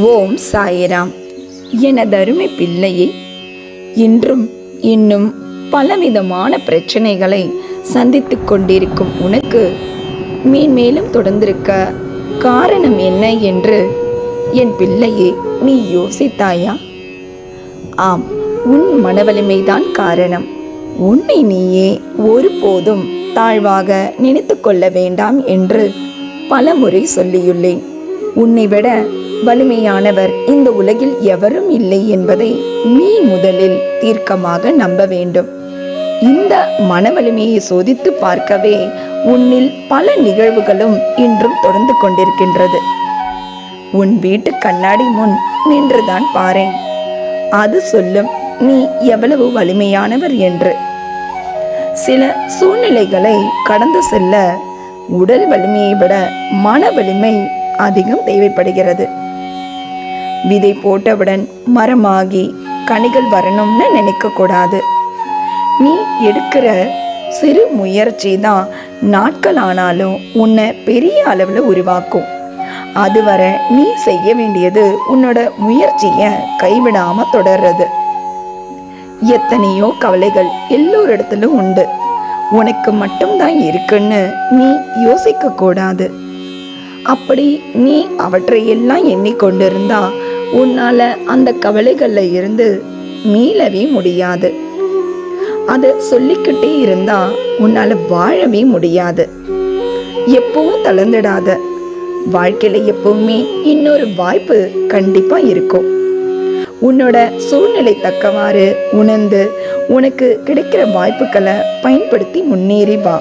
ஓம் சாய்ராம். எனதருமை பிள்ளையே, இன்றும் இன்னும் பலவிதமான பிரச்சனைகளை சந்தித்து கொண்டிருக்கும் உனக்கு மேன்மேலும் தொடர்ந்திருக்க காரணம் என்ன என்று என் பிள்ளையே நீ யோசித்தாயா? ஆம், உன் மனவலிமைதான் காரணம். உன்னை நீயே ஒருபோதும் தாழ்வாக நினைத்து கொள்ள வேண்டாம் என்று பலமுறை சொல்லியுள்ளேன். உன்னை விட வலிமையானவர் இந்த உலகில் எவரும் இல்லை என்பதை நீ முதலில் தீர்க்கமாக நம்ப வேண்டும். இந்த மன வலிமையை சோதித்து பார்க்கவே உன்னில் பல நிகழ்வுகளும் இன்றும் தொடர்ந்து கொண்டிருக்கின்றது. உன் வீட்டு கண்ணாடி முன் நின்றுதான் பாரேன், அது சொல்லும் நீ எவ்வளவு வலிமையானவர் என்று. சில சூழ்நிலைகளை கடந்து செல்ல உடல் வலிமையை விட மன வலிமை அதிகம் தேவைப்படுகிறது. விதை போட்டவுடன் மரமாகி கனிகள் வரணும்னு நினைக்க கூடாது. நீ எடுக்கிற சிறு முயற்சி தான் நாட்கள் ஆனாலும் உன்னை பெரிய அளவில் உருவாக்கும். அதுவரை நீ செய்ய வேண்டியது உன்னோட முயற்சியை கைவிடாம தொடர்றது. எத்தனையோ கவலைகள் எல்லோரிடத்திலும் உண்டு, உனக்கு மட்டும்தான் இருக்குன்னு நீ யோசிக்க கூடாது. அப்படி நீ அவற்றையெல்லாம் எண்ணிக்கொண்டிருந்தா உன்னால அந்த கவலைகள்ல இருந்து மீளவே முடியாது. அதை சொல்லிக்கிட்டே இருந்தா உன்னால வாழவே முடியாது. எப்பவும் தளர்ந்துடாத. வாழ்க்கையில எப்பவுமே இன்னொரு வாய்ப்பு கண்டிப்பா இருக்கும். உன்னோட சூழ்நிலை தக்கவாறு உணர்ந்து உனக்கு கிடைக்கிற வாய்ப்புகளை பயன்படுத்தி முன்னேறி வா.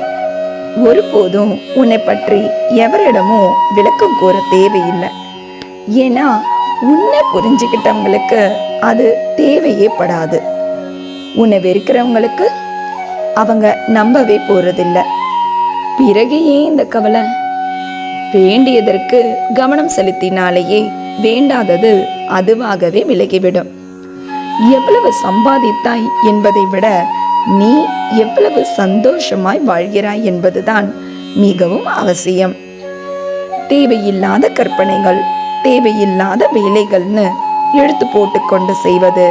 ஒருபோதும் உன்னை பற்றி எவரிடமும் விளக்கம் கூற தேவையில்லை. ஏன்னா உன்னை புரிஞ்சுக்கிட்டவங்களுக்கு அது தேவையே படாது. உன்னை வெறுக்கிறவங்களுக்கு அவங்க நம்பவே போறதில்லை. பிறகு ஏன் இந்த கவலை? வேண்டியதற்கு கவனம் செலுத்தினாலேயே வேண்டாதது அதுவாகவே விலகிவிடும். எவ்வளவு சம்பாதித்தாய் என்பதை விட நீ எவ்வளவு சந்தோஷமாய் வாழ்கிறாய் என்பதுதான் மிகவும் அவசியம். தேவையில்லாத கற்பனைகள், தேவையில்லாத வேலைகள்னு எடுத்து போட்டுக்கொண்டு செய்வது,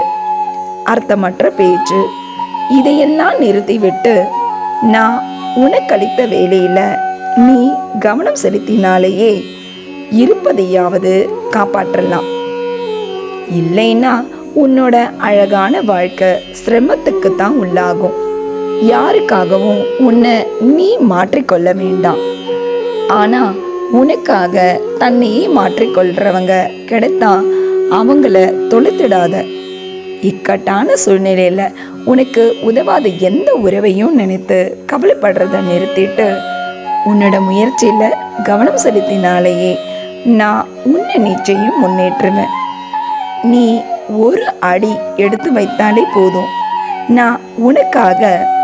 அர்த்தமற்ற பேச்சு, இதையெல்லாம் நிறுத்திவிட்டு நான் உனக்களித்த வேலையில நீ கவனம் செலுத்தினாலேயே இருப்பதையாவது காப்பாற்றலாம். இல்லைன்னா உன்னோட அழகான வாழ்க்கை சிரமத்துக்கு தான் உள்ளாகும். யாருக்காகவும் உன்னை நீ மாற்றிக்கொள்ள வேண்டாம். ஆனா உனக்காக தன்னையே மாற்றிக்கொள்றவங்க கிடைத்தா அவங்கள தொலைத்திடாத. இக்கட்டான சூழ்நிலையில உனக்கு உதவாத எந்த உறவையும் நினைத்து கவலைப்படுறத நிறுத்திட்டு உன்னோட முயற்சியில கவனம் செலுத்தினாலேயே நான் உன்னை நிச்சயம் முன்னேற்றுவேன். நீ ஒரு அடி எடுத்து வைத்தாலே போதும், நான் உனக்காக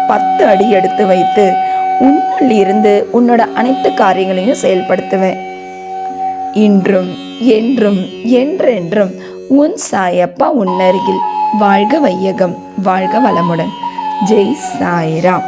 10 அடி எடுத்து வைத்து உன்னுள் இருந்து உன்னோட அனைத்து காரியங்களையும் செயல்படுத்துவேன். இன்றும் என்றும் என்றென்றும் உன் சாயப்பா உன்னருகில். வாழ்க வையகம், வாழ்க வளமுடன். ஜெய் சாய்ராம்.